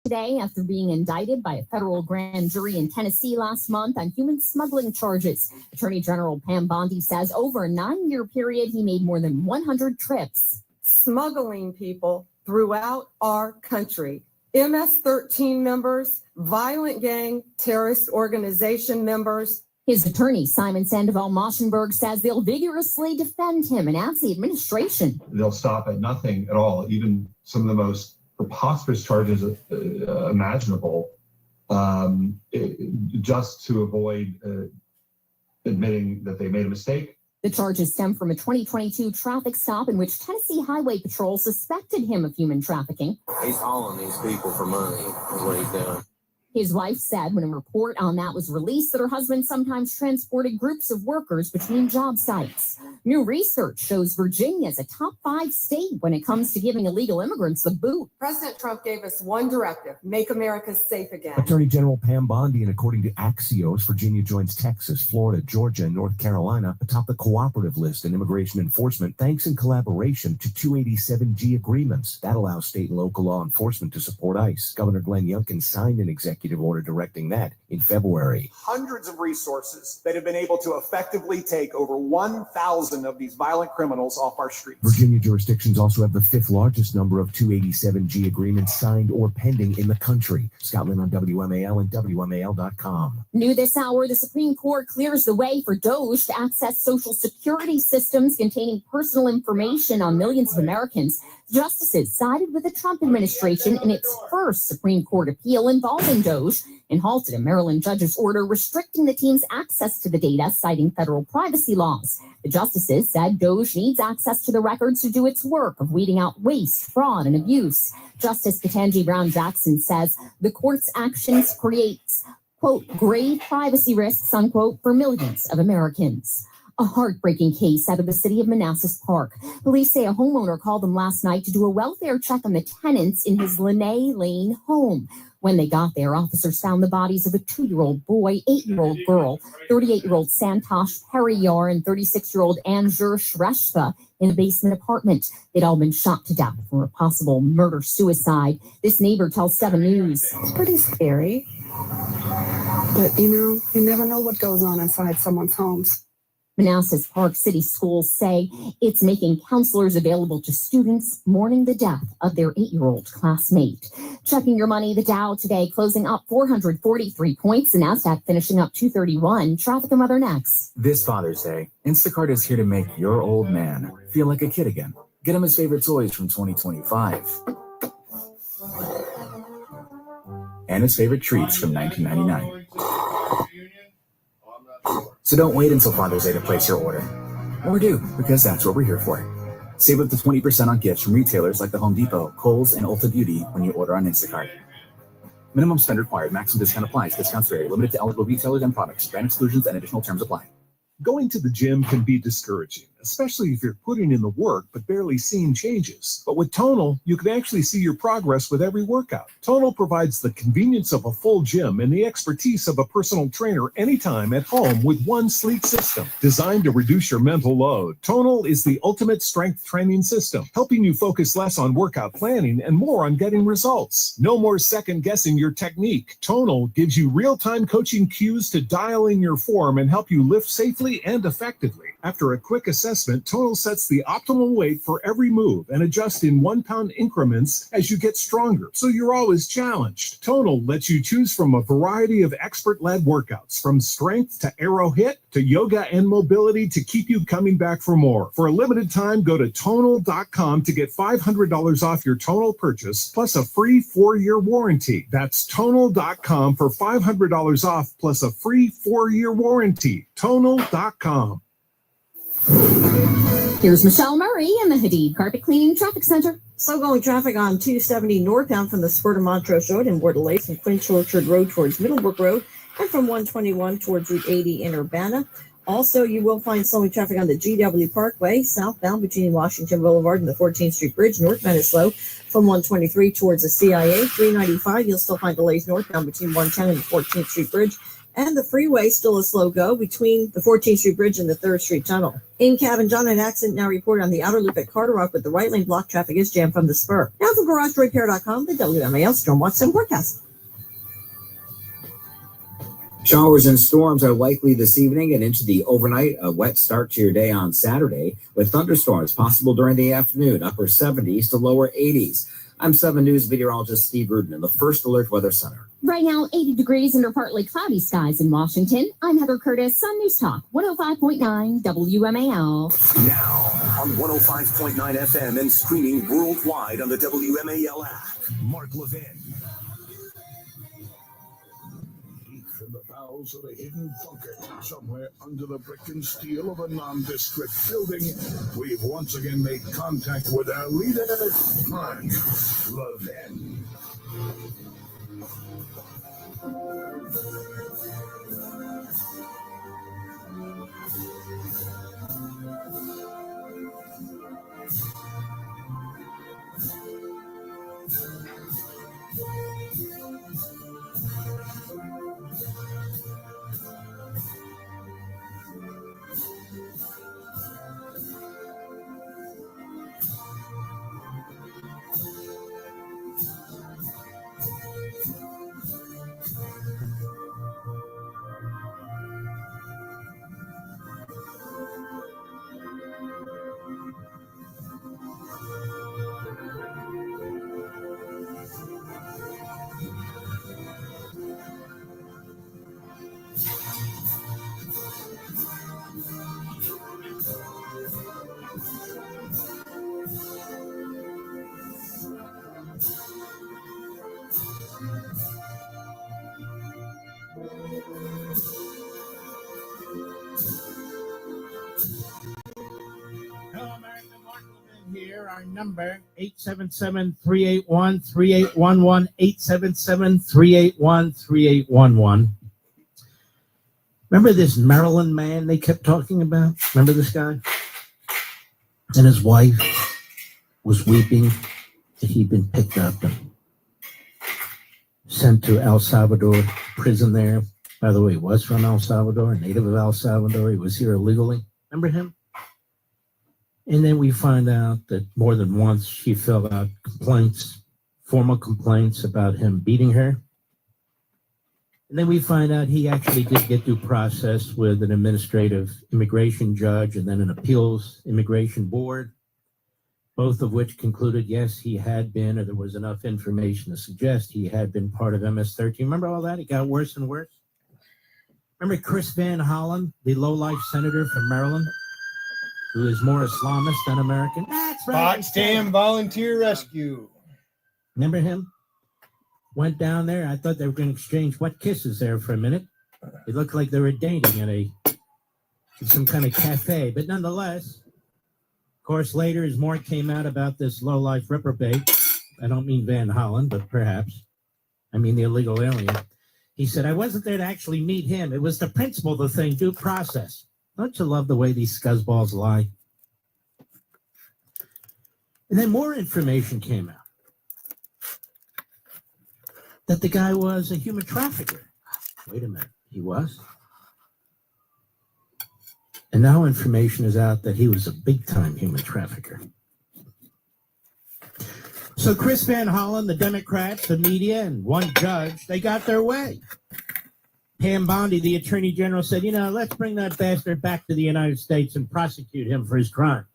Today, after being indicted by a federal grand jury in Tennessee last month on human smuggling charges, Attorney General Pam Bondi says over a 9-year period, he made more than 100 trips. Smuggling people throughout our country. MS-13 members, violent gang, terrorist organization members. His attorney, Simon Sandoval Moschenberg, says they'll vigorously defend him and asks the administration. They'll stop at nothing at all, even some of the most preposterous charges imaginable, just to avoid admitting that they made a mistake. The charges stem from a 2022 traffic stop in which Tennessee Highway Patrol suspected him of human trafficking. He's hauling these people for money, is what he's doing. His wife said when a report on that was released that her husband sometimes transported groups of workers between job sites. New research shows Virginia is a top 5 state when it comes to giving illegal immigrants the boot. President Trump gave us one directive: make America safe again. Attorney General Pam Bondi, and according to Axios, Virginia joins Texas, Florida, Georgia, and North Carolina atop the cooperative list in immigration enforcement, thanks in collaboration to 287G agreements. That allows state and local law enforcement to support ICE. Governor Glenn Youngkin signed an executive order directing that in February. Hundreds of resources that have been able to effectively take over 1,000 of these violent criminals off our streets. Virginia jurisdictions also have the 5th largest number of 287G agreements signed or pending in the country. Scotland on WMAL and WMAL.com. New this hour, the Supreme Court clears the way for DOJ to access Social Security systems containing personal information on millions of Americans. Justices sided with the Trump administration in its first Supreme Court appeal involving DOJ and halted a Maryland judge's order restricting the team's access to the data, citing federal privacy laws. The justices said DOJ needs access to the records to do its work of weeding out waste, fraud, and abuse. Justice Ketanji Brown Jackson says the court's actions creates, quote, grave privacy risks, unquote, for millions of Americans. A heartbreaking case out of the city of Manassas Park. Police say a homeowner called them last night to do a welfare check on the tenants in his Lene Lane home. When they got there, officers found the bodies of a 2-year-old boy, 8-year-old girl, 38-year-old Santosh Periyar, and 36-year-old Anjur Shrestha in a basement apartment. They'd all been shot to death from a possible murder-suicide. This neighbor tells 7 News. It's pretty scary, but you never know what goes on inside someone's homes. Manassas Park City Schools say it's making counselors available to students mourning the death of their 8-year-old classmate. Checking your money, the Dow today closing up 443 points, the Nasdaq finishing up 231. Traffic and weather next. This Father's Day, Instacart is here to make your old man feel like a kid again. Get him his favorite toys from 2025 and his favorite treats from 1999. So don't wait until Father's Day to place your order. Or do, because that's what we're here for. Save up to 20% on gifts from retailers like the Home Depot, Kohl's, and Ulta Beauty when you order on Instacart. Minimum spend required. Maximum discount applies. Discounts vary. Limited to eligible retailers and products. Brand exclusions and additional terms apply. Going to the gym can be discouraging, especially if you're putting in the work but barely seeing changes. But with Tonal, you can actually see your progress with every workout. Tonal provides the convenience of a full gym and the expertise of a personal trainer anytime at home with one sleek system designed to reduce your mental load. Tonal is the ultimate strength training system, helping you focus less on workout planning and more on getting results. No more second-guessing your technique. Tonal gives you real-time coaching cues to dial in your form and help you lift safely and effectively. After a quick assessment, Tonal sets the optimal weight for every move and adjusts in 1-pound increments as you get stronger, so you're always challenged. Tonal lets you choose from a variety of expert-led workouts, from strength to aero hit to yoga and mobility, to keep you coming back for more. For a limited time, go to Tonal.com to get $500 off your Tonal purchase, plus a free 4-year warranty. That's Tonal.com for $500 off, plus a free 4-year warranty. Tonal.com. Here's Michelle Murray in the Hadid Carpet Cleaning Traffic Center. Slow going traffic on 270 northbound from the spur to Montrose Road and Bordelais from Quince Orchard Road towards Middlebrook Road, and from 121 towards Route 80 in Urbana. Also, you will find slowing traffic on the GW Parkway southbound between Washington Boulevard and the 14th Street Bridge. Northbound is slow from 123 towards the CIA. 395, you'll still find delays northbound between 110 and the 14th Street Bridge. And the freeway still a slow go between the 14th Street Bridge and the 3rd Street Tunnel. In Cabin John, an accident now reported on the outer loop at Carter Rock with the right lane block. Traffic is jammed from the spur. Now from GarageRepair.com, the WMAL Storm Watch 7 forecast. Showers and storms are likely this evening and into the overnight. A wet start to your day on Saturday with thunderstorms possible during the afternoon, upper 70s to lower 80s. I'm 7 News meteorologist Steve Rudin in the First Alert Weather Center. Right now, 80 degrees under partly cloudy skies in Washington. I'm Heather Curtis, Sun News Talk, 105.9 WMAL. Now on 105.9 FM and streaming worldwide on the WMAL app. Mark Levin. In the bowels of a hidden bunker, somewhere under the brick and steel of a nondescript building, we've once again made contact with our leader, Mark Levin. Hello, America. Mark Levin here. Our number, 877-381-3811, 877-381-3811. Remember this Maryland man they kept talking about? Remember this guy? And his wife was weeping that he'd been picked up and sent to El Salvador prison there. By the way, he was from El Salvador, a native of El Salvador. He was here illegally. Remember him? And then we find out that more than once she filled out complaints, formal complaints about him beating her. And then we find out he actually did get due process with an administrative immigration judge and then an appeals immigration board, both of which concluded, yes, he had been, or there was enough information to suggest he had been part of MS-13. Remember all that? It got worse and worse. Remember Chris Van Hollen, the low-life senator from Maryland, who is more Islamist than American? That's right. Potsdam Volunteer Rescue. Remember him? Went down there. I thought they were going to exchange wet kisses there for a minute. It looked like they were dating in some kind of cafe. But nonetheless, of course, later as more came out about this low-life reprobate, I don't mean Van Hollen, but perhaps, I mean the illegal alien. He said, I wasn't there to actually meet him. It was the principle of the thing, due process. Don't you love the way these scuzzballs lie? And then more information came out that the guy was a human trafficker. Wait a minute, he was? And now information is out that he was a big-time human trafficker. So Chris Van Hollen, the Democrats, the media, and one judge, they got their way. Pam Bondi, the Attorney General, said, let's bring that bastard back to the United States and prosecute him for his crime.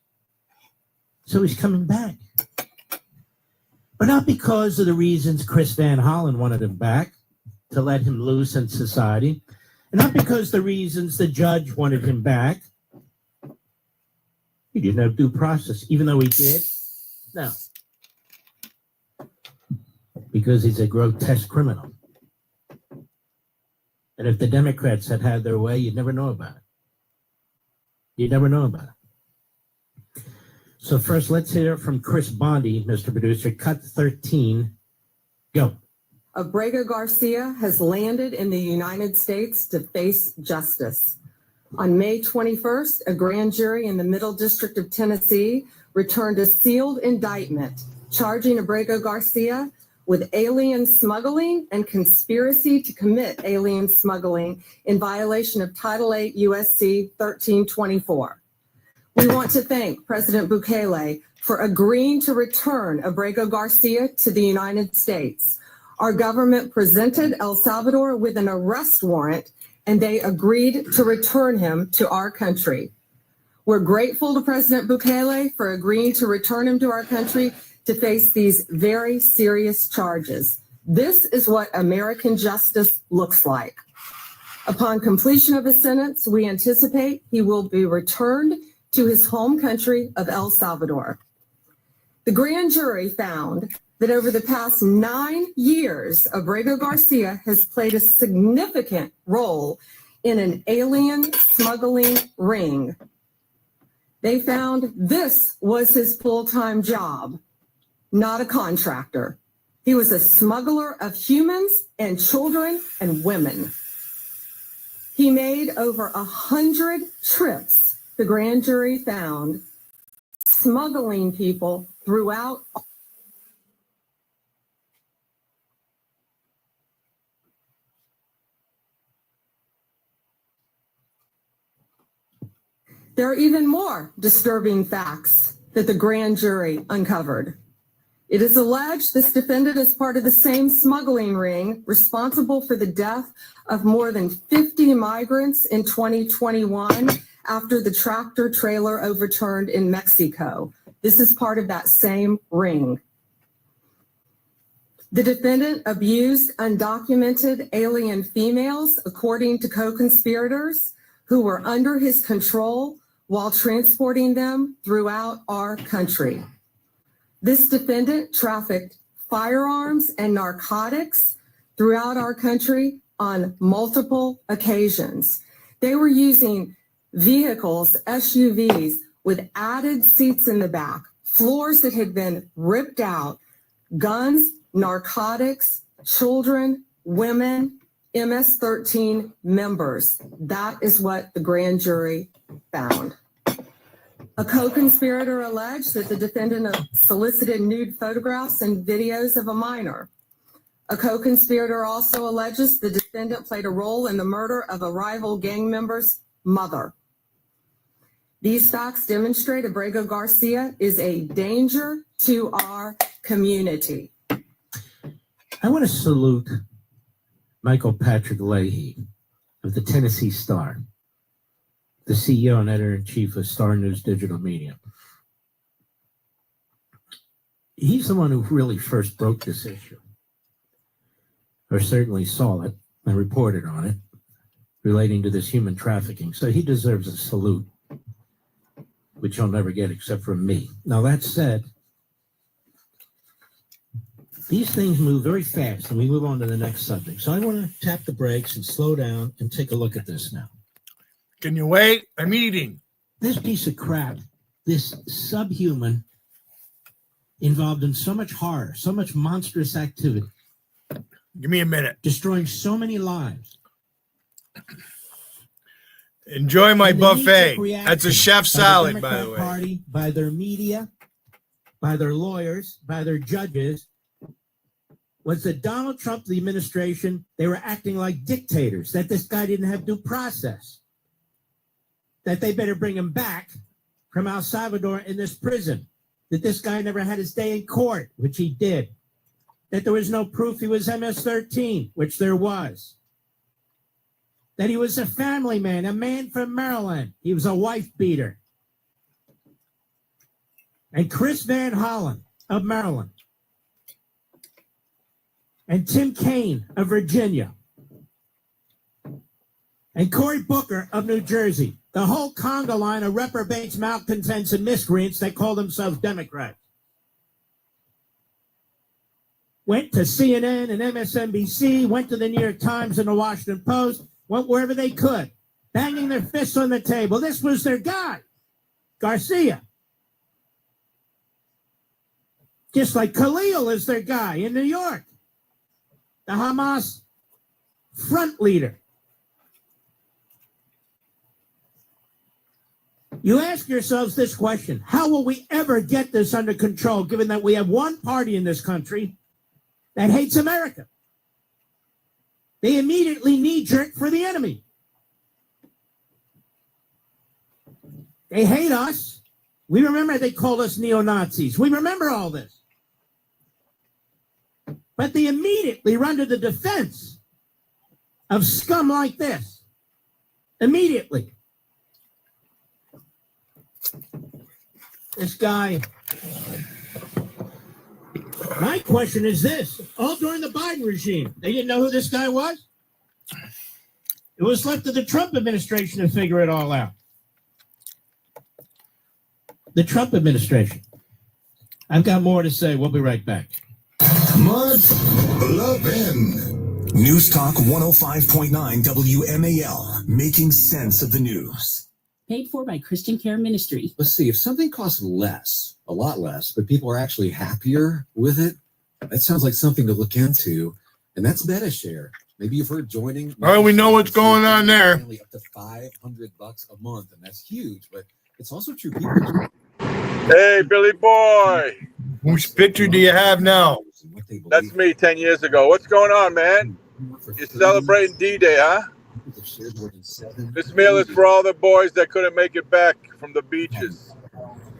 So he's coming back. But not because of the reasons Chris Van Hollen wanted him back, to let him loose in society, and not because the reasons the judge wanted him back. He didn't have due process, even though he did. No. Because he's a grotesque criminal. And if the Democrats had had their way, you'd never know about it. You'd never know about it. So first, let's hear from Chris Bondi, Mr. Producer. Cut 13. Go. Abrego Garcia has landed in the United States to face justice. On May 21st, a grand jury in the Middle District of Tennessee returned a sealed indictment charging Abrego Garcia with alien smuggling and conspiracy to commit alien smuggling in violation of Title 8 USC 1324. We want to thank President Bukele for agreeing to return Abrego Garcia to the United States. Our government presented El Salvador with an arrest warrant, and they agreed to return him to our country. We're grateful to President Bukele for agreeing to return him to our country to face these very serious charges. This is what American justice looks like. Upon completion of his sentence, we anticipate he will be returned to his home country of El Salvador. The grand jury found that over the past 9 years, Abrego Garcia has played a significant role in an alien smuggling ring. They found this was his full-time job, not a contractor. He was a smuggler of humans and children and women. He made over 100 trips, the grand jury found, smuggling people throughout. There are even more disturbing facts that the grand jury uncovered. It is alleged this defendant is part of the same smuggling ring responsible for the death of more than 50 migrants in 2021 after the tractor trailer overturned in Mexico. This is part of that same ring. The defendant abused undocumented alien females, according to co-conspirators who were under his control while transporting them throughout our country. This defendant trafficked firearms and narcotics throughout our country on multiple occasions. They were using vehicles, SUVs, with added seats in the back, floors that had been ripped out, guns, narcotics, children, women, MS-13 members. That is what the grand jury found. A co-conspirator alleged that the defendant solicited nude photographs and videos of a minor. A co-conspirator also alleges the defendant played a role in the murder of a rival gang member's mother. These facts demonstrate Abrego Garcia is a danger to our community. I want to salute Michael Patrick Leahy of the Tennessee Star, the CEO and editor-in-chief of Star News Digital Media. He's the one who really first broke this issue, or certainly saw it and reported on it, relating to this human trafficking. So he deserves a salute, which he'll never get except from me. Now, that said, these things move very fast, and we move on to the next subject. So I want to tap the brakes and slow down and take a look at this now. Can you wait? I'm eating. This piece of crap, this subhuman, involved in so much horror, so much monstrous activity. Give me a minute. Destroying so many lives. Enjoy my buffet. That's a chef salad, by the way. Party, by their media, by their lawyers, by their judges, was that Donald Trump, the administration, they were acting like dictators, that this guy didn't have due process, that they better bring him back from El Salvador in this prison, that this guy never had his day in court, which he did, that there was no proof he was MS-13, which there was, that he was a family man, a man from Maryland. He was a wife beater. And Chris Van Hollen of Maryland, and Tim Kaine of Virginia, and Cory Booker of New Jersey, the whole conga line of reprobates, malcontents, and miscreants that call themselves Democrats, went to CNN and MSNBC, went to the New York Times and the Washington Post, went wherever they could, banging their fists on the table. This was their guy, Garcia. Just like Khalil is their guy in New York, the Hamas front leader. You ask yourselves this question: how will we ever get this under control, given that we have one party in this country that hates America. They immediately knee-jerk for the enemy. They hate us. We remember they called us neo-Nazis. We remember all this. But they immediately run to the defense of scum like this. Immediately. This guy. My question is this. All during the Biden regime, they didn't know who this guy was? It was left to the Trump administration to figure it all out. The Trump administration. I've got more to say. We'll be right back. Mud Lovin'. News Talk 105.9 WMAL. Making sense of the news. Paid for by Christian Care Ministry. Let's see, if something costs less, a lot less, but people are actually happier with it, that sounds like something to look into. And that's MetaShare. Maybe you've heard joining. All right, we know what's going on there. Up to $500 a month, and that's huge, but it's also true. People. Hey, Billy boy. Whose picture do you have now? That's me 10 years ago. What's going on, man? You're celebrating D-Day, huh? This meal is for all the boys that couldn't make it back from the beaches.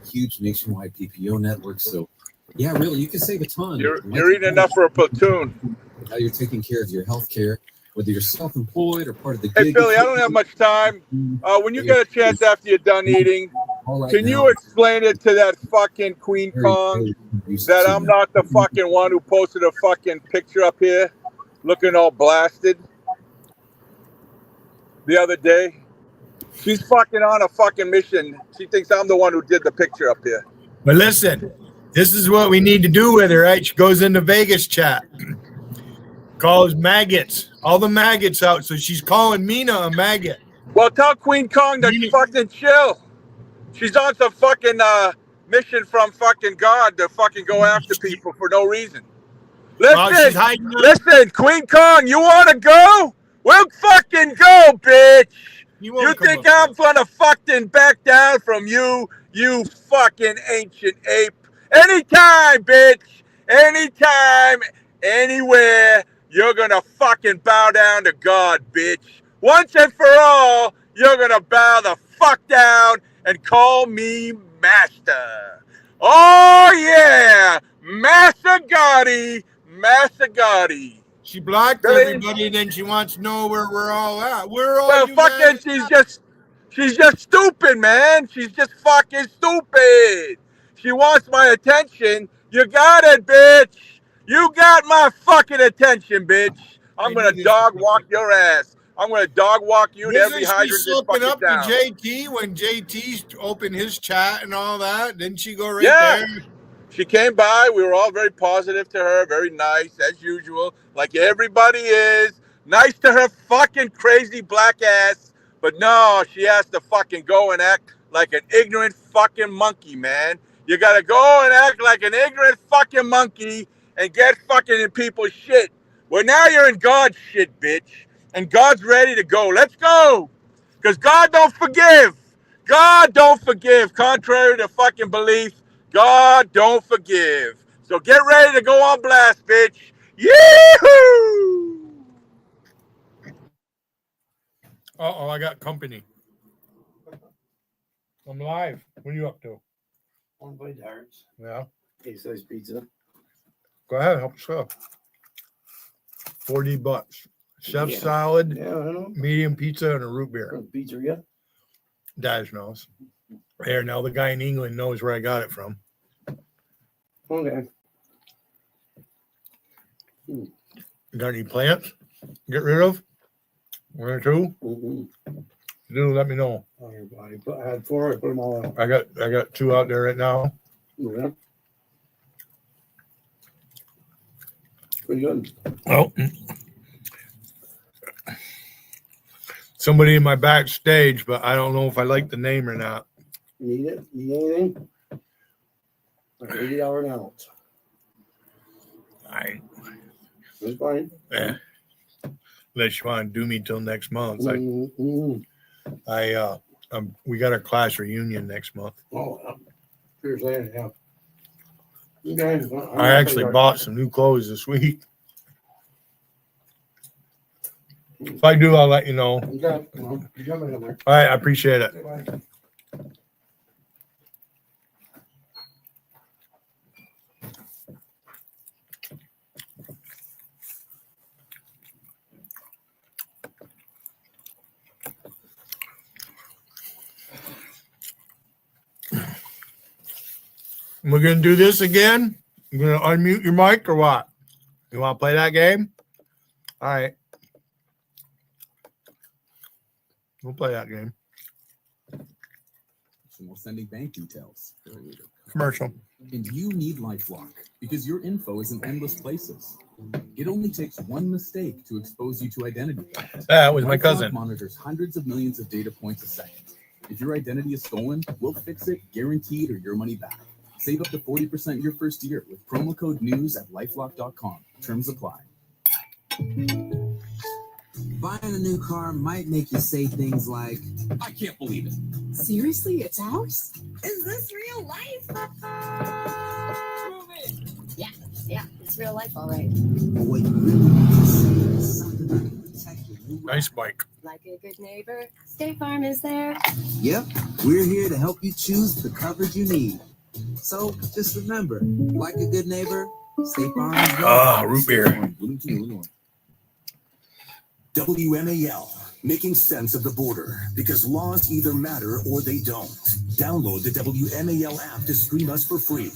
Huge nationwide PPO network, so yeah, really, you can save a ton. You're eating enough for a platoon. Now you're taking care of your health care, whether you're self-employed or part of the Hey, gig. Billy, I don't have much time. When you get a chance after you're done eating, can you explain it to that fucking Queen Kong that I'm not the fucking one who posted a fucking picture up here looking all blasted the other day? She's fucking on a fucking mission. She thinks I'm the one who did the picture up here. But listen, this is what we need to do with her, right? She goes into Vegas chat. Calls maggots. All the maggots out. So she's calling Mina a maggot. Well, tell Queen Kong to fucking chill. She's on some fucking mission from fucking God to fucking go after people for no reason. Listen, Queen Kong, you want to go? We'll fucking go, bitch. You think I'm gonna fucking back down from you, you fucking ancient ape? Anytime, bitch. Anytime, anywhere, you're gonna fucking bow down to God, bitch. Once and for all, you're gonna bow the fuck down and call me master. Oh, yeah. Master Gotti. Master Gotti. She blocked everybody, then she wants to know where we're all at. Well, fucking, she's just stupid, man. She's just fucking stupid. She wants my attention. You got it, bitch. You got my fucking attention, bitch. I'm gonna dog walk your ass. I'm gonna dog walk you to every hydrant. Isn't she slipping up to JT when JT's opened his chat and all that? Didn't she go right there? She came by. We were all very positive to her, very nice as usual, like everybody is. Nice to her fucking crazy black ass. But no, she has to fucking go and act like an ignorant fucking monkey, man. You gotta go and act like an ignorant fucking monkey and get fucking in people's shit. Well, now you're in God's shit, bitch. And God's ready to go. Let's go. Because God don't forgive. God don't forgive. Contrary to fucking belief, God don't forgive. So get ready to go on blast, bitch. Yee-hoo! Uh-oh, I got company. I'm live. What are you up to? Want to play darts? Yeah. Case-sized pizza. Go ahead, help yourself. $40. Chef salad, medium pizza, and a root beer. Pizzeria? Daz knows. Here, now the guy in England knows where I got it from. Okay. Got any plants? Get rid of? One or two? Do let me know. Oh, your body. I had 4. I put them all out. I got 2 out there right now. Yeah. Pretty good. Oh. Somebody in my backstage, but I don't know if I like the name or not. Need it? Need anything? $80 an ounce. That's fine. Yeah. Unless you want to do me till next month. We got our class reunion next month. Oh, here's that. Yeah. Okay. I actually bought some new clothes this week. If I do, I'll let you know. Okay, well, you got me in there. All right, I appreciate it. Okay, bye. We're gonna do this again. You're gonna unmute your mic or what? You want to play that game? All right, we'll play that game. We're sending bank details. Commercial. And you need LifeLock because your info is in endless places. It only takes one mistake to expose you to identity theft. That was my LifeLock cousin. monitors hundreds of millions of data points a second. If your identity is stolen, we'll fix it, guaranteed, or your money back. Save up to 40% your first year with promo code NEWS at lifelock.com. Terms apply. Buying a new car might make you say things like, I can't believe it. Seriously, it's ours? Is this real life? Yeah, it's real life, all right. but what you really need to see is something that can protect your new Nice bike. Like a good neighbor, State Farm is there. Yep, we're here to help you choose the coverage you need. So just remember, like a good neighbor, State Farm is there. Ah, root beer. Bloomington, Illinois. WMAL, making sense of the border because laws either matter or they don't. Download the WMAL app to stream us for free.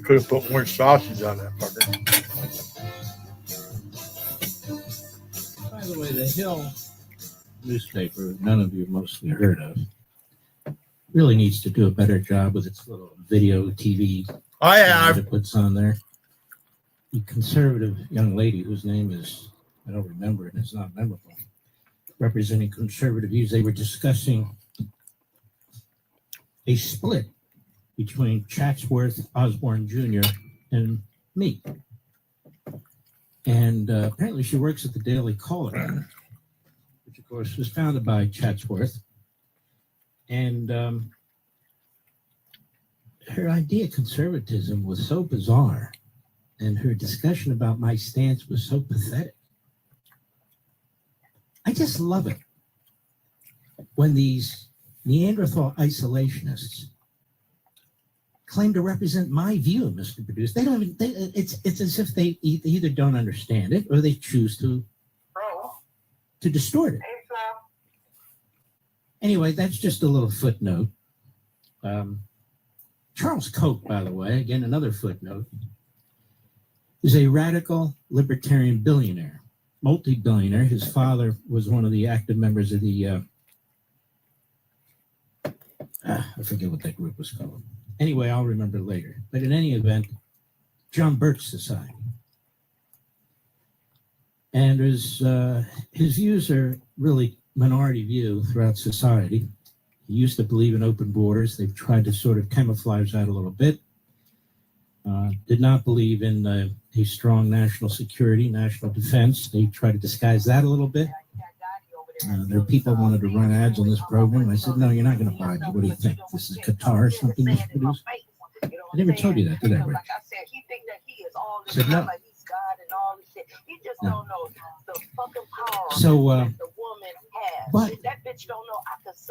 Could have put more sausage on that fucker. By the way, the Hill newspaper, none of you mostly heard of, really needs to do a better job with its little video TV. I have. It puts on there. The conservative young lady whose name is, I don't remember it, it's not memorable, representing conservative views. They were discussing a split between Chatsworth Osborne Jr. and me. And apparently she works at the Daily Caller, which of course was founded by Chatsworth. And her idea of conservatism was so bizarre, and her discussion about my stance was so pathetic. I just love it when these Neanderthal isolationists claim to represent my view, Mr. Producer. They don't. It's as if they either don't understand it or they choose to distort it. Anyway, that's just a little footnote. Charles Koch, by the way, again another footnote, is a radical libertarian billionaire, multi-billionaire. His father was one of the active members of the I forget what that group was called. Anyway, I'll remember later. But in any event, John Birch Society. And his views are really minority view throughout society. He used to believe in open borders. They've tried to sort of camouflage that a little bit. Did not believe in a strong national security, national defense. They tried to disguise that a little bit. There are people who wanted to run ads on this program. I said, no, you're not going to buy me. What do you think? This is Qatar or something that's produced? I never told you that, did I, Rich? I said, no. No. So, but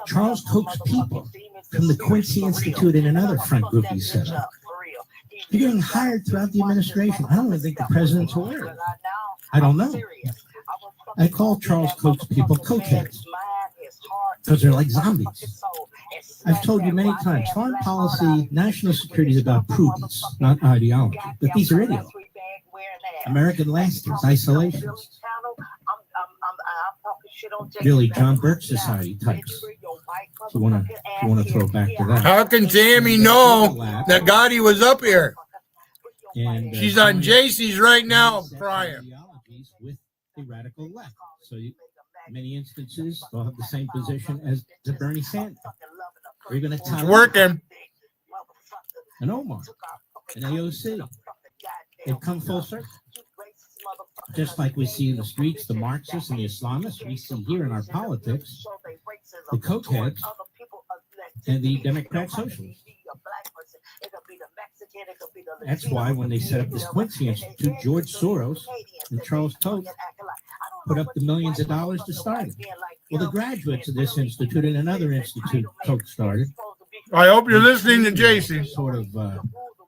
Charles Koch's people from the Quincy Institute and another front group he set up, they're getting hired throughout the administration. I don't even think the president's aware of it. I don't know. I call Charles Koch's people cokeheads because they're like zombies. I've told you many times, foreign policy, national security is about prudence, not ideology. But these are idiots. American lasters, isolationists. Really, John Birch Society types. You want to throw back to that? How can Tammy know that Gotti was up here? And she's on JC's right now, crying. With the radical left. So many instances, they'll have the same position as the Bernie Sanders. Or even a Tyler. Working. An Omar. An AOC. They've come full circle. Just like we see in the streets, the Marxists and the Islamists, we see here in our politics, the cokeheads and the Democrat socialists. That's why when they set up this Quincy Institute, George Soros and Charles Koch put up the millions of dollars to start it. Well, the graduates of this institute and another institute Coke started. I hope you're listening to JC. Sort of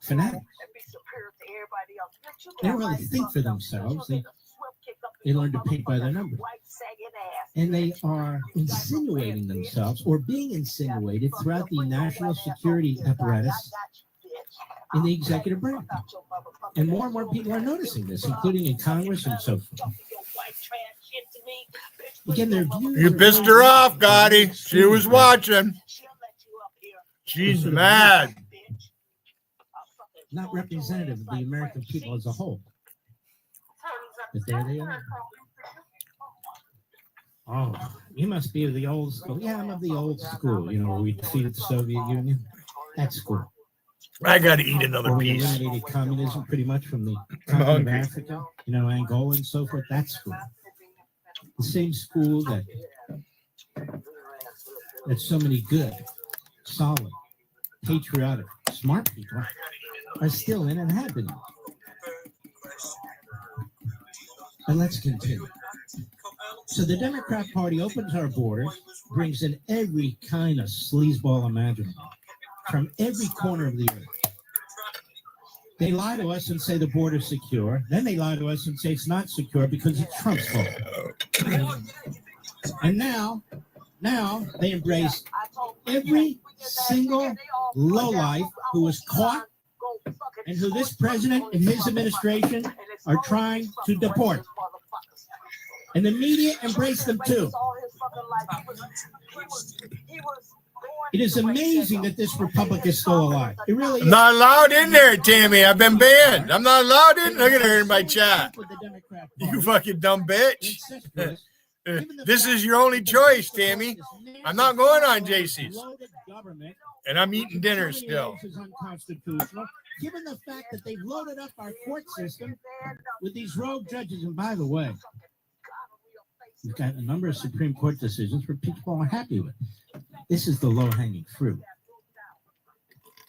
fanatics. They don't really think for themselves. They learn to paint by their numbers. And they are insinuating themselves or being insinuated throughout the national security apparatus in the executive branch. And more people are noticing this, including in Congress and so forth. Again, their views You pissed her off, Gotti. She was watching. She's mad. Not representative of the American people as a whole. But there they are. Oh, you must be of the old school. Yeah, I'm of the old school, you know, where we defeated the Soviet Union. That school. I got to eat another We piece. eliminated communism pretty much from the continent of Africa, you know, Angola and so forth. That school. The same school that so many good, solid, patriotic, smart people are still in and have been. And let's continue. So the Democrat Party opens our borders, brings in every kind of sleazeball imaginable from every corner of the earth. They lie to us and say the border's secure. Then they lie to us and say it's not secure because it's Trump's fault. And now they embrace every single lowlife who was caught and who this president and his administration are trying to deport. And the media embrace them too. It is amazing that this republic is still alive. It really is. I'm not allowed in there, Tammy. I've been banned. I'm not allowed in. Look at her in my chat. You fucking dumb bitch. This is your only choice, Tammy. I'm not going on JC's. And I'm eating dinner still. Given the fact that they've loaded up our court system with these rogue judges. And by the way, we've got a number of Supreme Court decisions where people are happy with. This is the low-hanging fruit.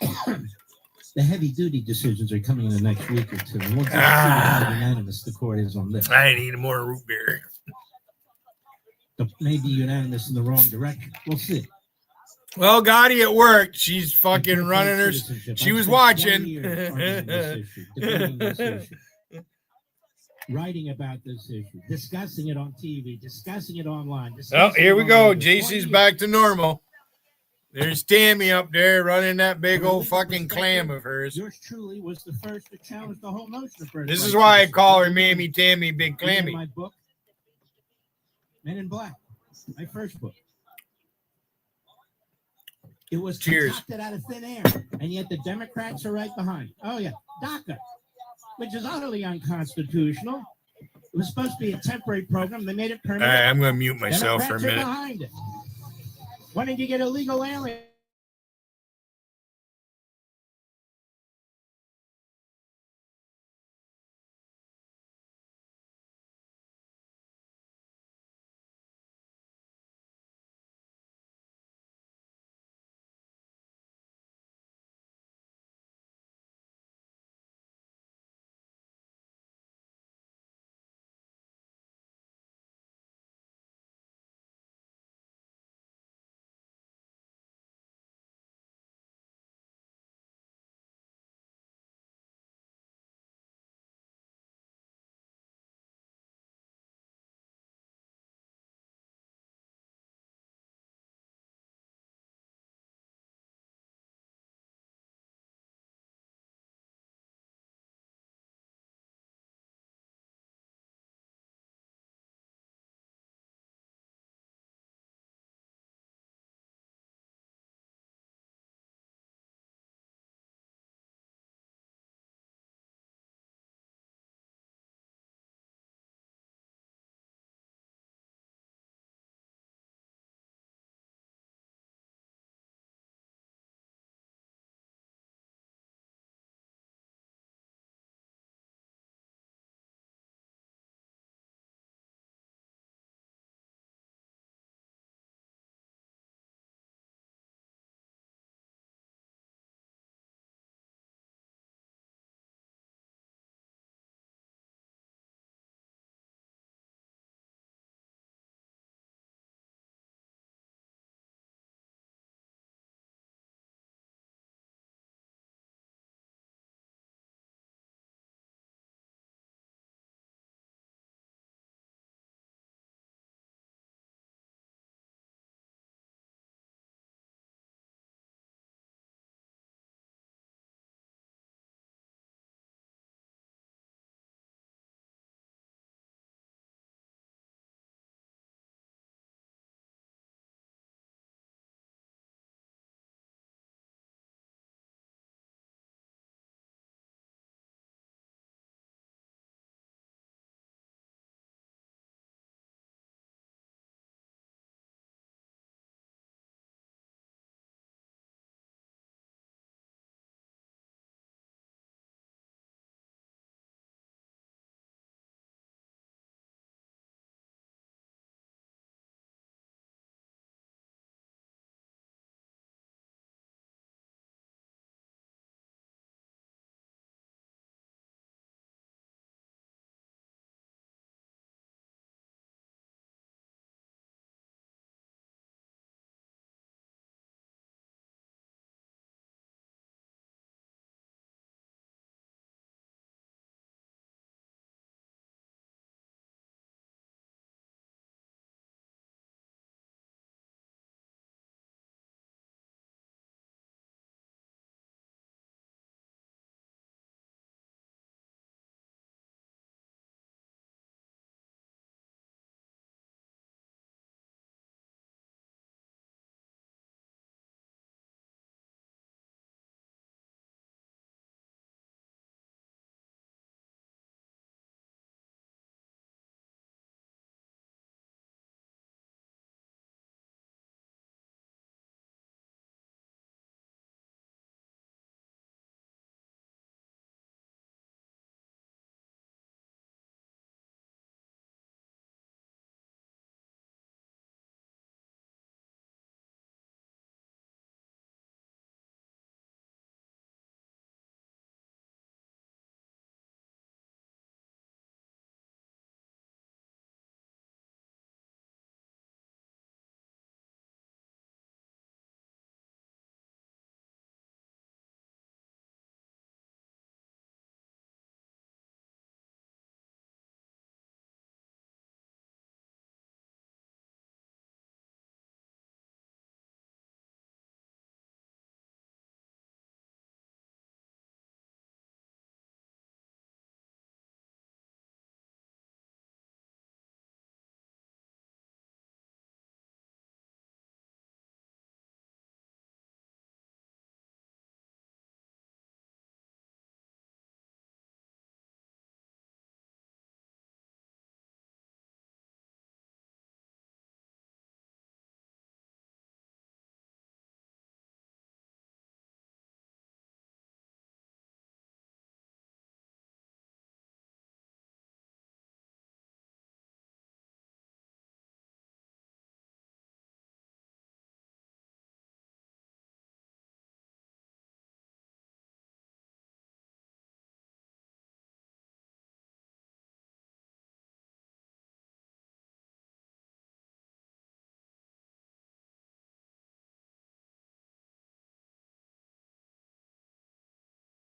The heavy-duty decisions are coming in the next week or two. And we'll just see how unanimous the court is on this. I ain't eating more root beer. May be unanimous in the wrong direction. We'll see. Well, Gotti at work. She's fucking running her. She was watching. Writing about this issue, discussing it on TV, discussing it online. Oh, here we go. JC's back to normal. There's Tammy up there running that big old fucking clam of hers. Yours truly was the first to challenge the whole notion of birth. This is why I call her Mammy Tammy Big Clammy. My book, Men in Black, my first book. It was concocted out of thin air, and yet the Democrats are right behind. Oh yeah, DACA, which is utterly unconstitutional. It was supposed to be a temporary program. They made it permanent. I'm going to mute myself for a minute. Behind it. Why didn't you get illegal aliens?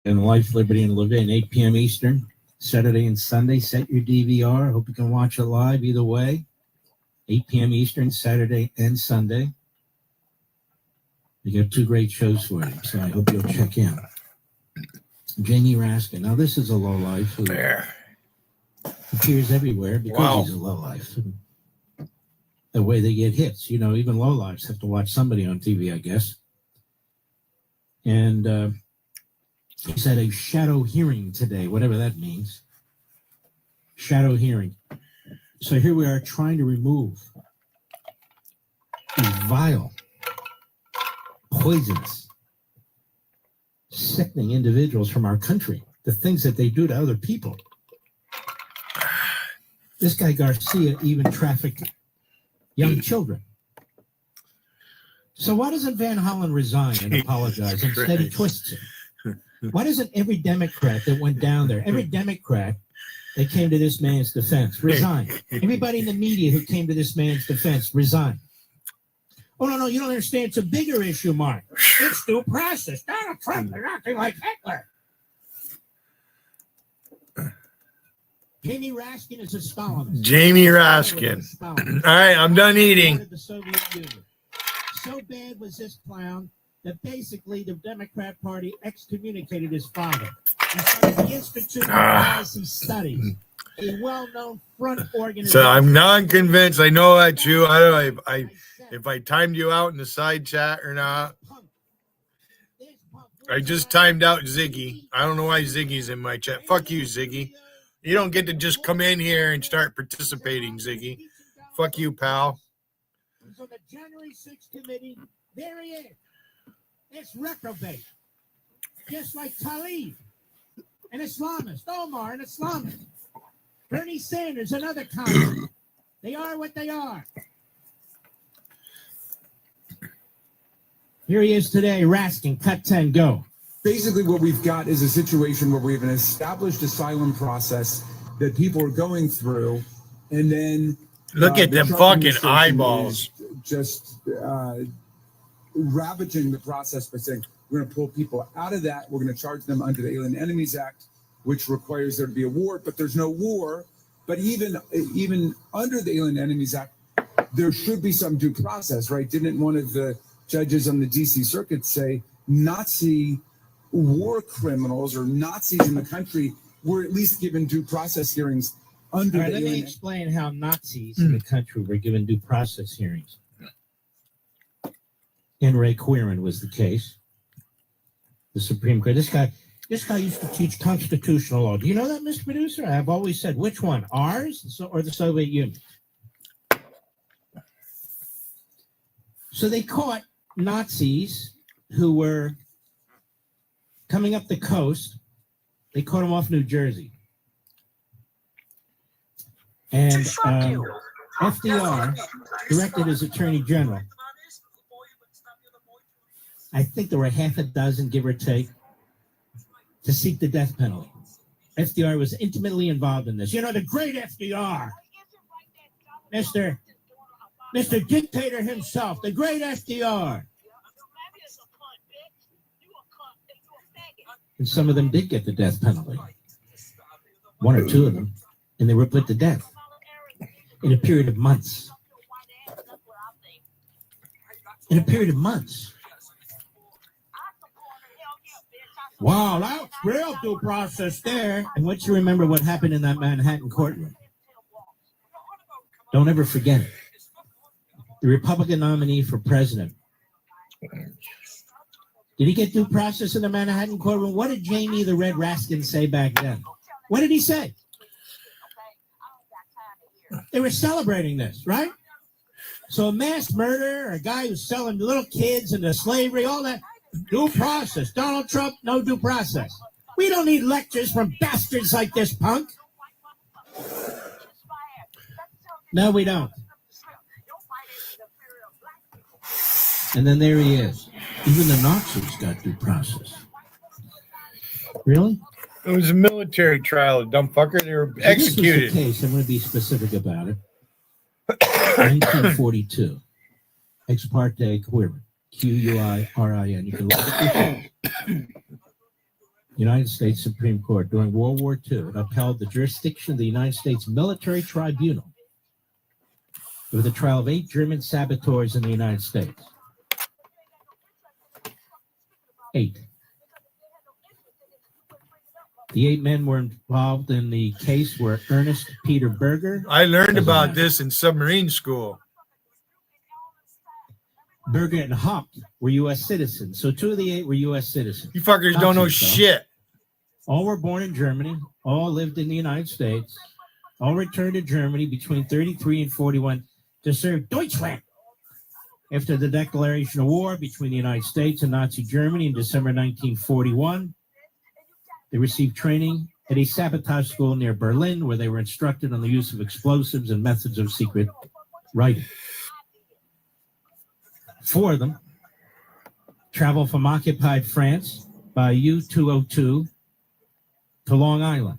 and Life, Liberty, and Levin, 8 p.m. Eastern, Saturday and Sunday. Set your DVR. Hope you can watch it live either way. 8 p.m. Eastern, Saturday and Sunday. We got 2 great shows for you, so I hope you'll check in. Jamie Raskin. Now, this is a lowlife who appears everywhere because he's a lowlife. The way they get hits, you know, even lowlifes have to watch somebody on TV, I guess. And he's had a shadow hearing today, whatever that means. Shadow hearing. So here we are trying to remove these vile, poisonous, sickening individuals from our country, the things that they do to other people. This guy Garcia even trafficked young children. So why doesn't Van Hollen resign and apologize? Instead he twists it. Why doesn't every Democrat that went down there, every Democrat that came to this man's defense, resign? Everybody in the media who came to this man's defense, resign. Oh, no, you don't understand. It's a bigger issue, Mark. It's due process. Donald Trump is acting like Hitler. Jamie Raskin is a Stalinist. Jamie Raskin. All right, I'm done eating. The Soviet Union. So bad was this clown that basically the Democrat Party excommunicated his father. He started the Institute of Policy Studies, a well-known front organization. So I'm non-convinced. I know that's you. I don't know if I timed you out in the side chat or not. I just timed out Ziggy. I don't know why Ziggy's in my chat. Fuck you, Ziggy. You don't get to just come in here and start participating, Ziggy. Fuck you, pal. So the January 6th committee, there he is. It's reprobate. Just like Tlaib, an Islamist. Omar, an Islamist. Bernie Sanders, another communist. They are what they are. Here he is today, Raskin, cut 10, go. Basically, what we've got is a situation where we have an established asylum process that people are going through, and then look at them fucking eyeballs. Just ravaging the process by saying we're going to pull people out of that. We're going to charge them under the Alien Enemies Act, which requires there to be a war, but there's no war. But even under the Alien Enemies Act, there should be some due process, right? Didn't one of the judges on the D.C. Circuit say Nazi war criminals or Nazis in the country were at least given due process hearings under Let me explain how Nazis in the country were given due process hearings. In Ray Quirin was the case. The Supreme Court. This guy used to teach constitutional law. Do you know that, Mr. Producer? I've always said, which one, ours or the Soviet Union? So they caught Nazis who were coming up the coast. They caught them off New Jersey. And FDR directed his attorney general. I think there were half a dozen, give or take, to seek the death penalty. FDR was intimately involved in this. You know, the great FDR, Mr. Dictator himself, the great FDR. And some of them did get the death penalty. 1 or 2 of them. And they were put to death in a period of months. In a period of months. Wow, that's real due process there. And once you remember what happened in that Manhattan courtroom, don't ever forget it. The Republican nominee for president. Did he get due process in the Manhattan courtroom? What did Jamie the Red Raskin say back then? What did he say? They were celebrating this, right? So a mass murder, a guy who's selling little kids into slavery, all that, due process. Donald Trump, no due process. We don't need lectures from bastards like this punk. No, we don't. And then there he is. Even the Nazis got due process. Really? It was a military trial, dumb fucker. They were executed. This was the case. I'm going to be specific about it. 1942. Ex parte Quirin. Quirin. You can look at this. United States Supreme Court during World War II. It upheld the jurisdiction of the United States Military Tribunal with the trial of 8 German saboteurs in the United States. 8. The 8 men were involved in the case were Ernest Peter Berger. I learned about this in submarine school. Berger and Haupt were U.S. citizens. So 2 of the 8 were U.S. citizens. You fuckers don't know shit. All were born in Germany. All lived in the United States. All returned to Germany between 33 and 41 to serve Deutschland. After the declaration of war between the United States and Nazi Germany in December 1941, they received training at a sabotage school near Berlin, where they were instructed on the use of explosives and methods of secret writing. 4 of them traveled from occupied France by U-202 to Long Island,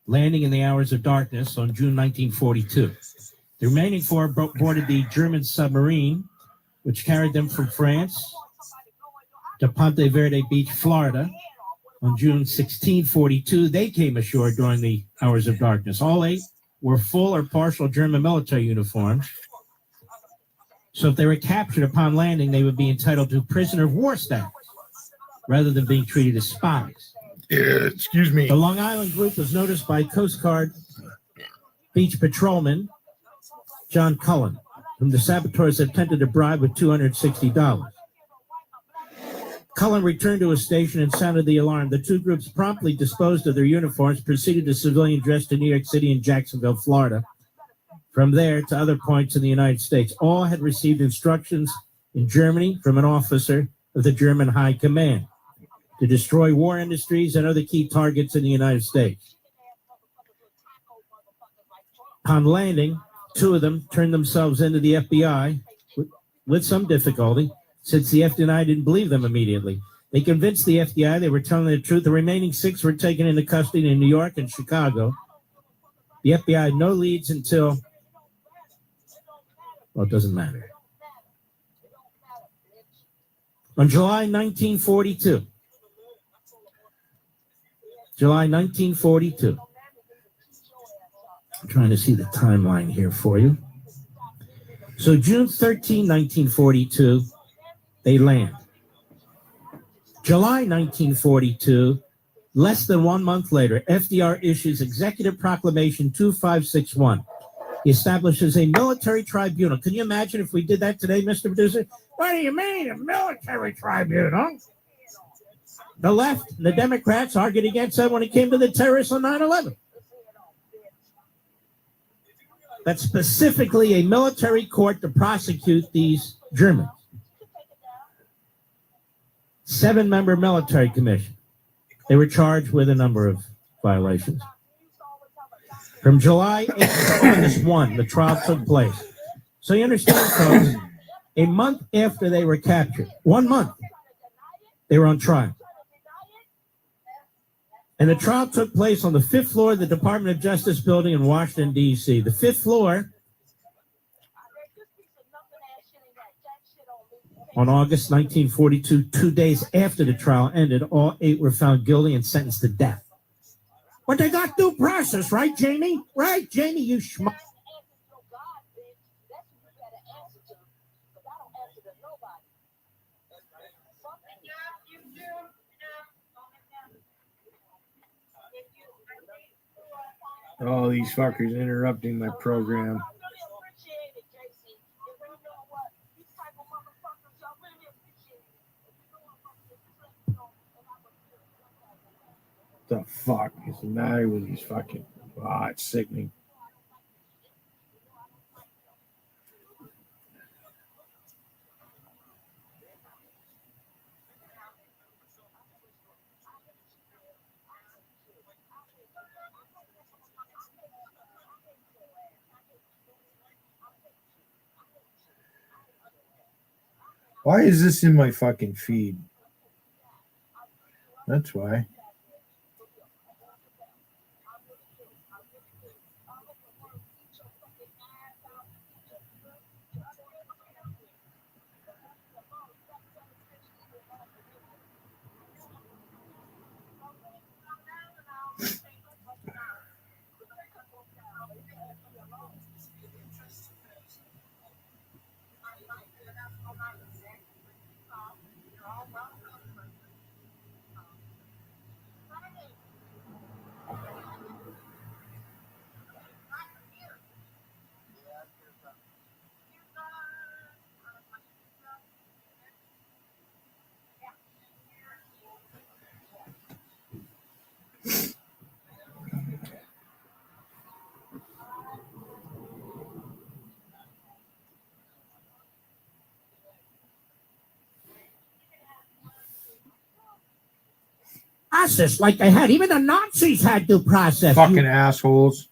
landing in the hours of darkness on June 1942. The remaining 4 boarded the German submarine, which carried them from France to Ponte Verde Beach, Florida. On June 16, 1942, they came ashore during the hours of darkness. All 8 were full or partial German military uniforms. So if they were captured upon landing, they would be entitled to prisoner of war status rather than being treated as spies. Yeah, excuse me. The Long Island group was noticed by Coast Guard beach patrolman John Cullen, whom the saboteurs attempted to bribe with $260. Cullen returned to his station and sounded the alarm. The 2 groups promptly disposed of their uniforms, proceeded to civilian dress to New York City and Jacksonville, Florida. From there to other points in the United States. All had received instructions in Germany from an officer of the German High Command to destroy war industries and other key targets in the United States. Upon landing, 2 of them turned themselves into the FBI with some difficulty, since the FBI didn't believe them immediately. They convinced the FBI they were telling the truth. The remaining 6 were taken into custody in New York and Chicago. The FBI had no leads until, well, it doesn't matter. On July 1942, I'm trying to see the timeline here for you. So June 13, 1942, they land. July 1942, less than 1 month later, FDR issues Executive Proclamation 2561. He establishes a military tribunal. Can you imagine if we did that today, Mr. Producer? What do you mean, a military tribunal? The left, the Democrats argued against that when it came to the terrorists on 9/11. That's specifically a military court to prosecute these Germans. 7-member military commission. They were charged with a number of violations. From July 8th to August 1, the trial took place. So you understand, folks, a month after they were captured, 1 month, they were on trial. And the trial took place on the 5th floor of the Department of Justice building in Washington, D.C. The 5th floor, on August 1942, 2 days after the trial ended, all 8 were found guilty and sentenced to death. But they got due process, right, Jamie? Right, Jamie, you schmuck. All these fuckers interrupting my program. The fuck is the matter with these fucking... it's sickening. Why is this in my fucking feed? That's why. Process like they had. Even the Nazis had due process. Fucking assholes.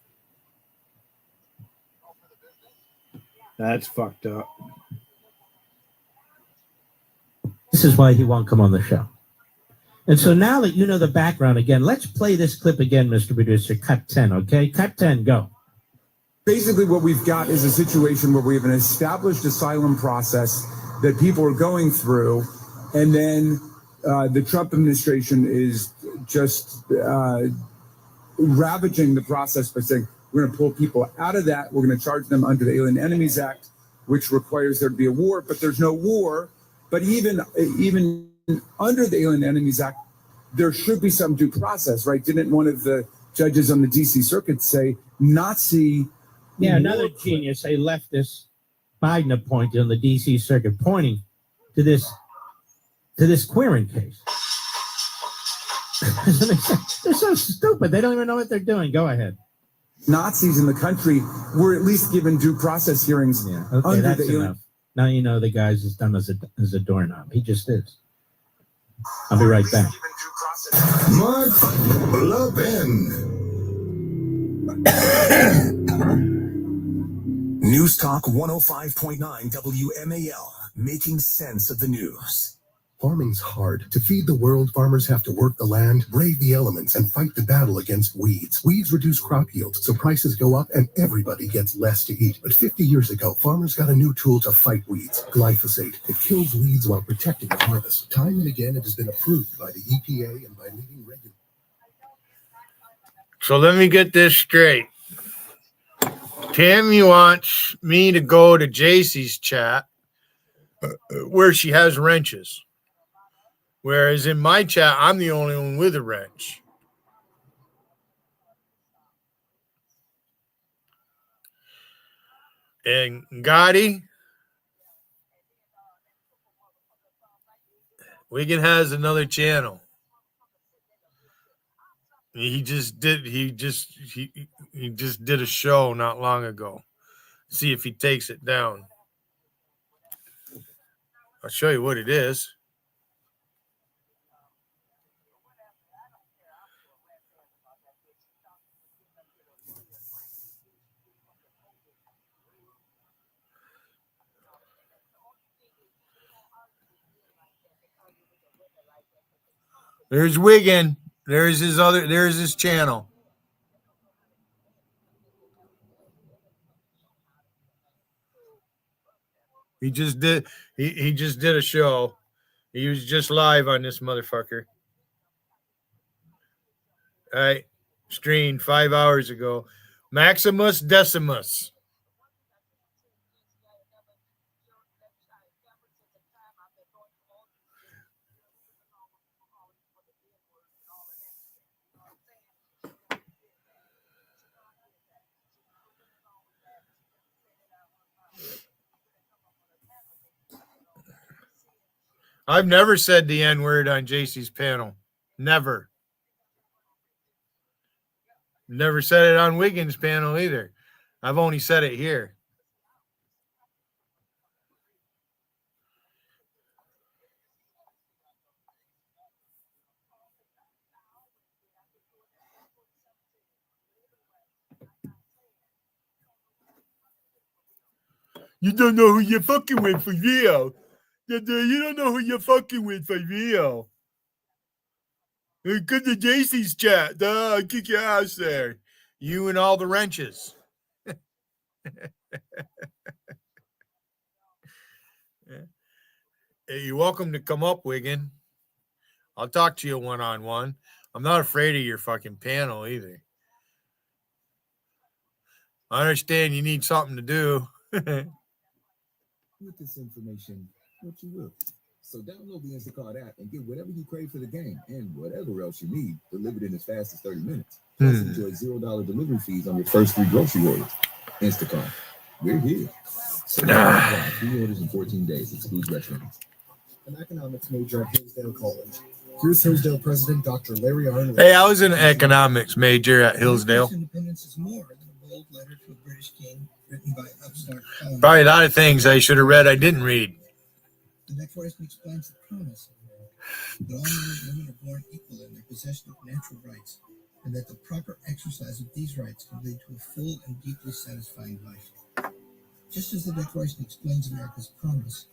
That's fucked up. This is why he won't come on the show. And so now that you know the background again, let's play this clip again, Mr. Producer. Cut 10, okay? Cut 10, go. Basically, what we've got is a situation where we have an established asylum process that people are going through, and then the Trump administration is just ravaging the process by saying, we're going to pull people out of that. We're going to charge them under the Alien Enemies Act, which requires there to be a war, but there's no war. But even under the Alien Enemies Act, there should be some due process, right? Didn't one of the judges on the D.C. Circuit say Nazi? Yeah, another genius, a leftist Biden appointed on the D.C. Circuit, pointing to this queering case. They're so stupid. They don't even know what they're doing. Go ahead. Nazis in the country were at least given due process hearings. Yeah, okay, under that's the enough. Now you know the guy's as dumb as a doorknob. He just is. I'll be right back. Mark Levin. News Talk 105.9 WMAL, making sense of the news. Farming's hard. To feed the world, farmers have to work the land, brave the elements, and fight the battle against weeds. Weeds reduce crop yields, so prices go up and everybody gets less to eat. But 50 years ago, farmers got a new tool to fight weeds, glyphosate. It kills weeds while protecting the harvest. Time and again, it has been approved by the EPA and by leading regulators. So let me get this straight. Tammy wants me to go to JC's chat where she has wrenches. Whereas in my chat, I'm the only one with a wrench. And Gotti, Wigan has another channel. He just did a show not long ago. See if he takes it down. I'll show you what it is. There's Wigan. There's his channel. He just did a show. He was just live on this motherfucker. All right. Streamed 5 hours ago. Maximus Decimus. I've never said the N-word on JC's panel. Never. Never said it on Wiggins' panel either. I've only said it here. You don't know who you're fucking with for real. You don't know who you're fucking with for real. Come to JC's chat. I'll kick your ass there. You and all the wrenches. Hey, you're welcome to come up, Wigan. I'll talk to you one-on-one. I'm not afraid of your fucking panel either. I understand you need something to do. With this information, what you will. So download the Instacart app and get whatever you crave for the game and whatever else you need delivered in as fast as 30 minutes. Plus, enjoy $0 delivery fees on your first 3 grocery orders. Instacart. We're here. So apply. 3 orders in 14 days. Excludes restaurants. An economics major at Hillsdale College. Here's Hillsdale President Dr. Larry Arnold. Hey, I was an economics major at Hillsdale. Independence is more than a bold letter to a British king written by upstart colonists. Probably a lot of things I should have read I didn't read. The Declaration explains the promise that all men and women are born equal in their possession of natural rights, and that the proper exercise of these rights can lead to a full and deeply satisfying life. Just as the Declaration explains America's promise,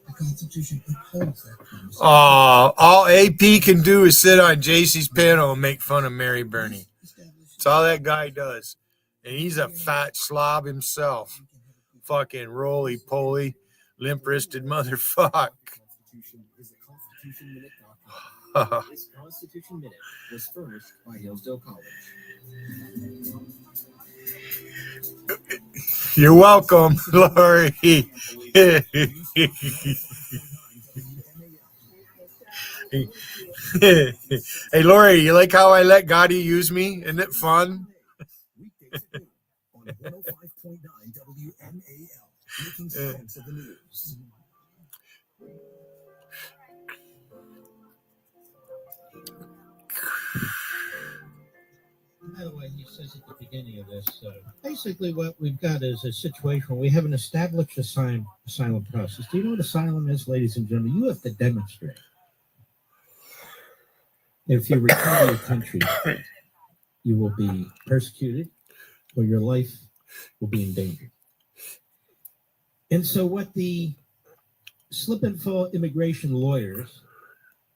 the Constitution upholds that promise. All AP can do is sit on JC's panel and make fun of Mary Burney. That's all that guy does. And he's a fat slob himself. Fucking roly-poly, limp-wristed motherfucker. This Constitution Minute was furnished by Hillsdale College. You're welcome, Lori. Hey, Lori, you like how I let Gotti use me? Isn't it fun? On 105.9 WMAL, making sense of the news. By the way, he says at the beginning of this, basically what we've got is a situation where we have an established asylum process. Do you know what asylum is, ladies and gentlemen? You have to demonstrate. If you return to your country, you will be persecuted or your life will be endangered. And so what the slip and fall immigration lawyers,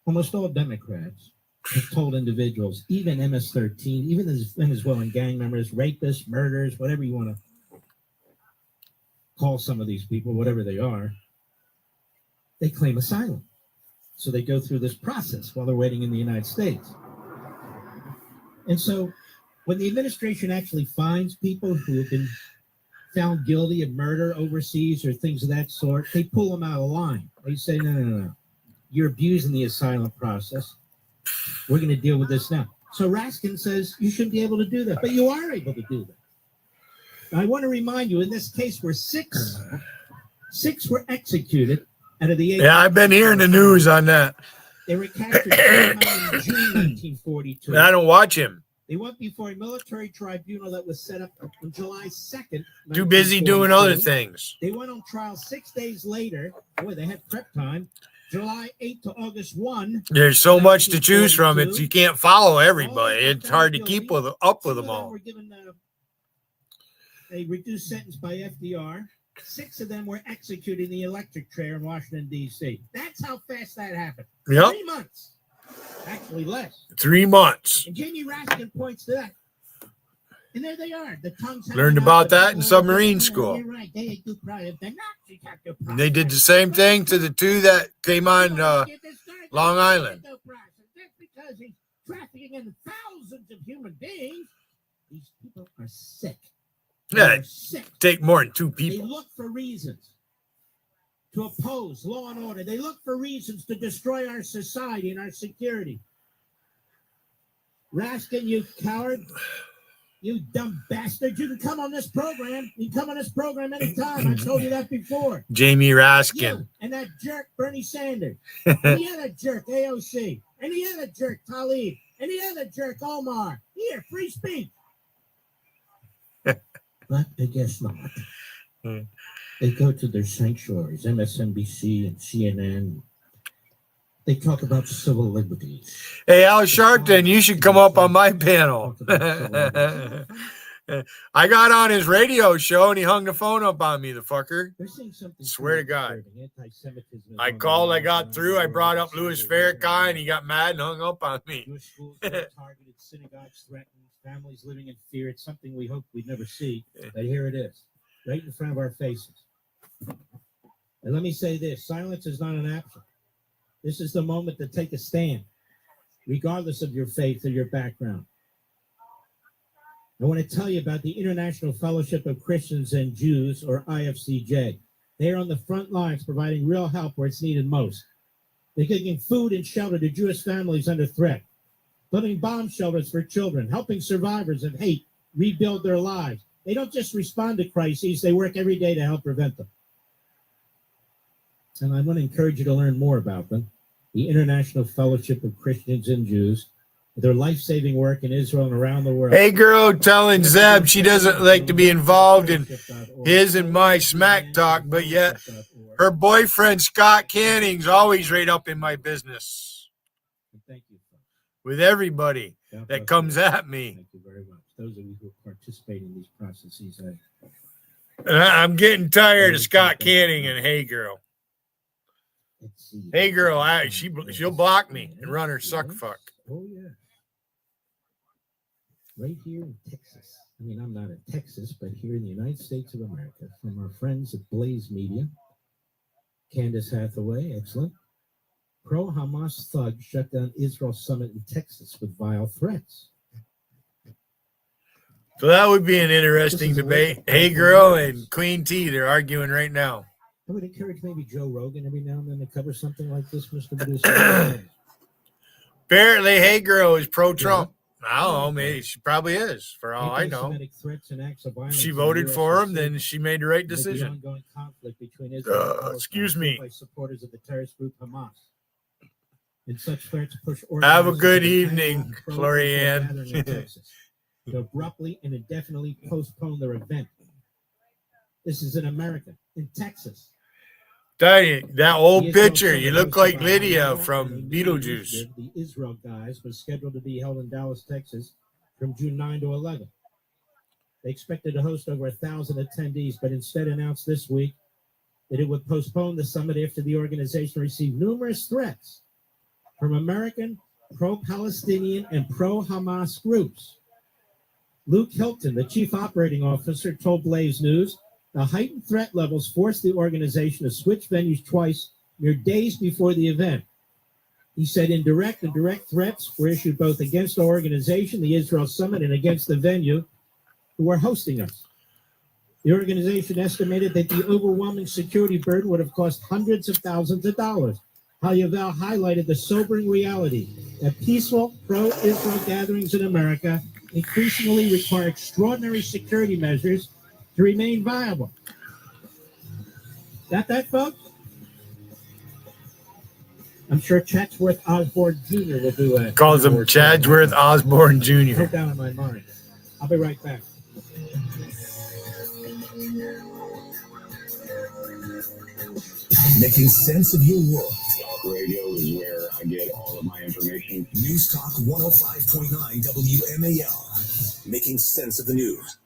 almost all Democrats, have told individuals, even MS-13, even as Venezuelan gang members, rapists, murderers, whatever you want to call some of these people, whatever they are, they claim asylum. So they go through this process while they're waiting in the United States. And so when the administration actually finds people who have been found guilty of murder overseas or things of that sort, they pull them out of line. They say, no. You're abusing the asylum process. We're going to deal with this now. So Raskin says you shouldn't be able to do that, but you are able to do that. Now, I want to remind you, in this case, where six were executed out of the 8. Yeah, I've been hearing the news on that. They were captured in June 1942. I don't watch him. They went before a military tribunal that was set up on July 2nd. Too busy doing other things. They went on trial 6 days later. Boy, they had prep time. July 8th to August 1. There's so much to choose from. You can't follow everybody. It's hard to keep up with them all. Were given a reduced sentence by FDR. 6 of them were executed in the electric chair in Washington, D.C. That's how fast that happened. Yep. 3 months. Actually less. 3 months. And Jamie Raskin points to that. And there they are. The tongues learned about that in submarine school. You're right. They do pride. And they did the same thing to the 2 that came on Long Island. Just because he's trafficking in thousands of human beings, these people are sick. Yeah, take more than 2 people. They look for reasons to oppose law and order. They look for reasons to destroy our society and our security. Raskin, you coward. You dumb bastard. You can come on this program. You can come on this program anytime. I told you that before. Jamie Raskin. You and that jerk, Bernie Sanders. And the other jerk, AOC. And the other jerk, Tlaib. And the other jerk, Omar. Here, free speech. But I guess not. They go to their sanctuaries, MSNBC and CNN. They talk about civil liberties. Hey, Al Sharpton, you should come up on my panel. I got on his radio show and he hung the phone up on me, the fucker. Swear to God. I called, I got through, I brought up Louis Farrakhan, and he got mad and hung up on me. Jewish schools targeted, synagogues threatened, families living in fear. It's something we hope we'd never see, but here it is, right in front of our faces. And let me say this, silence is not an option. This is the moment to take a stand, regardless of your faith or your background. I want to tell you about the International Fellowship of Christians and Jews, or IFCJ. They are on the front lines providing real help where it's needed most. They're giving food and shelter to Jewish families under threat, building bomb shelters for children, helping survivors of hate rebuild their lives. They don't just respond to crises, they work every day to help prevent them. And I want to encourage you to learn more about them. The International Fellowship of Christians and Jews, their life-saving work in Israel and around the world. Hey, girl, telling Zeb she doesn't like to be involved in his and my smack talk, but yet her boyfriend, Scott Canning's always right up in my business. Thank you. With everybody that comes at me. Thank you very much. Those of you who participate in these processes. I'm getting tired of Scott Canning and Hey Girl. Hey Girl, she'll block me and run her suck fuck. Oh, yeah. Right here in Texas. I mean, I'm not in Texas, but here in the United States of America, from our friends at Blaze Media. Candace Hathaway, excellent. Pro-Hamas thugs shut down Israel summit in Texas with vile threats. So that would be an interesting debate. Hey Girl and Queen T, they're arguing right now. I would encourage maybe Joe Rogan every now and then to cover something like this, Mr. Producer. Apparently, Hey Girl is pro-Trump. I don't know, maybe she probably is, for all I know. She voted for him, then she made the right decision. Excuse me. Supporters of the terrorist group Hamas. And such threats push Have a good evening, Florianne. To abruptly and indefinitely postpone their event. This is in America, in Texas. Tell you, that old picture, you look like Lydia from Beetlejuice. The Israel guys was scheduled to be held in Dallas, Texas from June 9 to 11. They expected to host over 1,000 attendees, but instead announced this week that it would postpone the summit after the organization received numerous threats from American, pro-Palestinian, and pro-Hamas groups. Luke Hilton, the chief operating officer, told Blaze News, the heightened threat levels forced the organization to switch venues twice mere days before the event. He said indirect and direct threats were issued both against our organization, the Israel Summit, and against the venue who are hosting us. The organization estimated that the overwhelming security burden would have cost hundreds of thousands of dollars. Hayavel highlighted the sobering reality that peaceful pro-Israel gatherings in America increasingly require extraordinary security measures to remain viable. Got that, folks? I'm sure Chatsworth Osborne Jr. will do a... Calls him Chadsworth Osborne Jr. Put down in my mind. I'll be right back. Making sense of your world. Talk radio is where I get all of my information. News Talk 105.9 WMAL. Making sense of the news.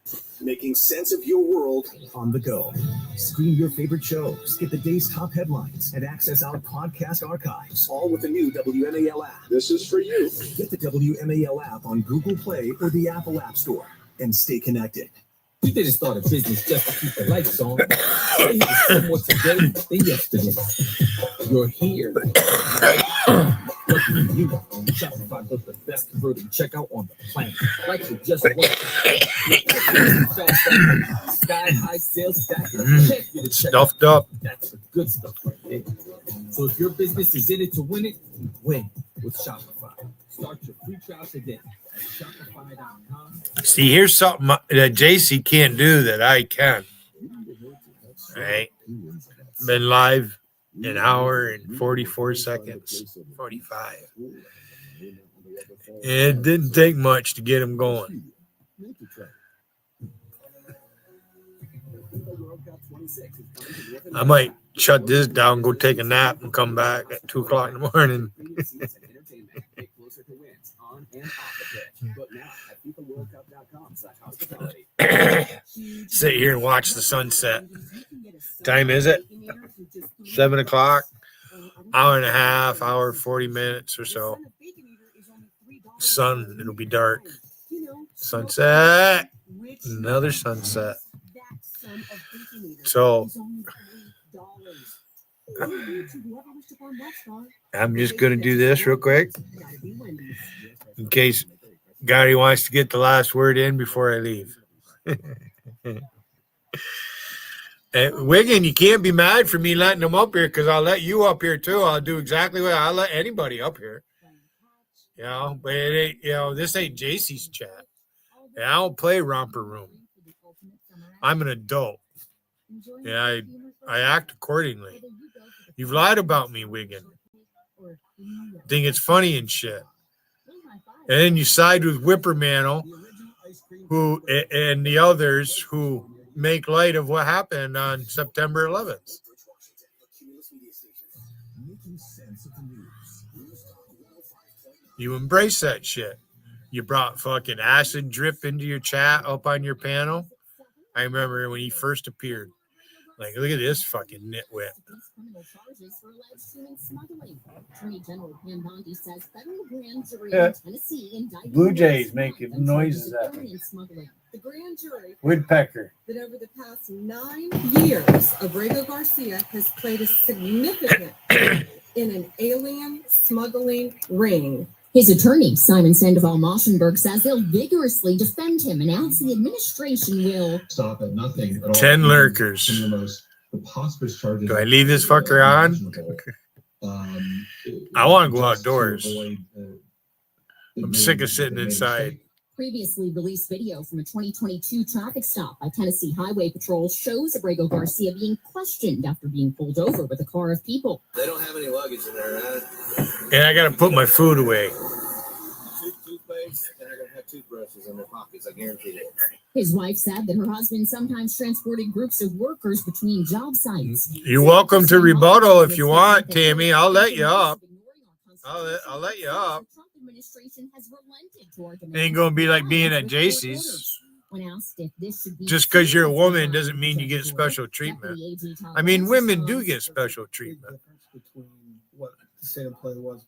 Making sense of your world on the go. Stream your favorite shows, get the day's top headlines, and access our podcast archives, all with the new WMAL app. This is for you. Get the WMAL app on Google Play or the Apple App Store and stay connected. We didn't start a business just to keep the lights on. We're here to do more today than yesterday. You're here. Lucky you. Shopify built the best converting checkout on the planet. Like it just works. Sky high sales stack. Stuffed up. That's the good stuff right there. So if your business is in it to win it, win with Shopify. Start your free trial today at Shopify.com. See, here's something that JC can't do that I can. Right? Been live an hour and 44 seconds. 45. It didn't take much to get him going. I might shut this down, go take a nap, and come back at 2 o'clock in the morning. Sit here and watch the sunset. Time is it? 7 o'clock. Hour and a half, hour 40 minutes or so. Sun, it'll be dark. Sunset. Another sunset. So I'm just going to do this real quick in case Gotti wants to get the last word in before I leave. Wiggin, you can't be mad for me letting them up here because I'll let you up here too. I'll do exactly what I'll let anybody up here. You know, but it ain't, you know, this ain't JC's chat. And I don't play romper room. I'm an adult. Yeah, I act accordingly. You've lied about me, Wiggin. Think it's funny and shit. And then you side with Whippermantle, who and the others who make light of what happened on September 11th. You embrace that shit. You brought fucking acid drip into your chat up on your panel. I remember when he first appeared. Like, look at this fucking nitwit. Blue Jays making noises at me. Woodpecker. That over the past 9 years, Abrego Garcia has played a significant in an alien smuggling ring. His attorney, Simon Sandoval Moschenberg, says they'll vigorously defend him and adds the administration will stop at nothing at all. 10 lurkers. Do I leave this fucker on? I want to go outdoors. I'm sick of sitting inside. Previously released video from a 2022 traffic stop by Tennessee Highway Patrol shows Abrego Garcia being questioned after being pulled over with a car of people. They don't have any luggage in there, right? And I got to put my food away. Toothpaste, and they're going to have toothbrushes in their pockets, I guarantee it. His wife said that her husband sometimes transported groups of workers between job sites. You're welcome to rebuttal if you want, Tammy. I'll let you up. I'll let you up. It ain't going to be like being at JC's. Just because you're a woman doesn't mean you get special treatment. I mean, women do get special treatment.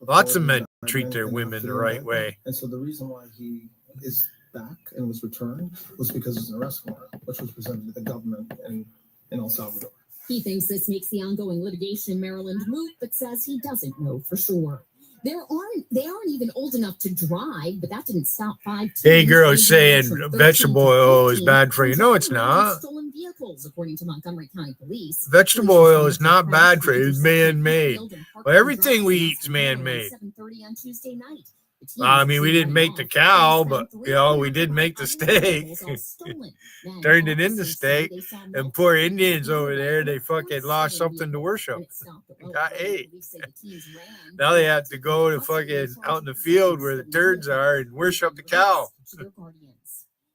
Lots of men treat their women the right way. And so the reason why he is back and was returned was because it's an arrest warrant, which was presented to the government in El Salvador. He thinks this makes the ongoing litigation in Maryland moot, but says he doesn't know for sure. They aren't even old enough to drive, but that didn't stop 5 teens. Hey, girl, saying vegetable oil is bad for you. No, it's not. Stolen vehicles, according to Montgomery County Police. Vegetable oil is not bad for you. It's man-made. Well, everything we eat is man-made. 7:30 on Tuesday night. I mean, we didn't make the cow, but, you know, we did make the steak. Turned it into steak. And poor Indians over there, they fucking lost something to worship. Got ate. Now they have to go to fucking out in the field where the turds are and worship the cow.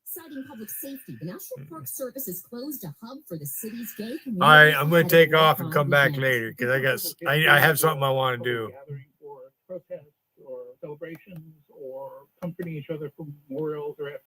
Citing public safety, the National Park Service has closed a hub for the city's gay community. All right, I'm going to take off and come back later because I have something I want to do. Or celebrations or comforting each other for memorials or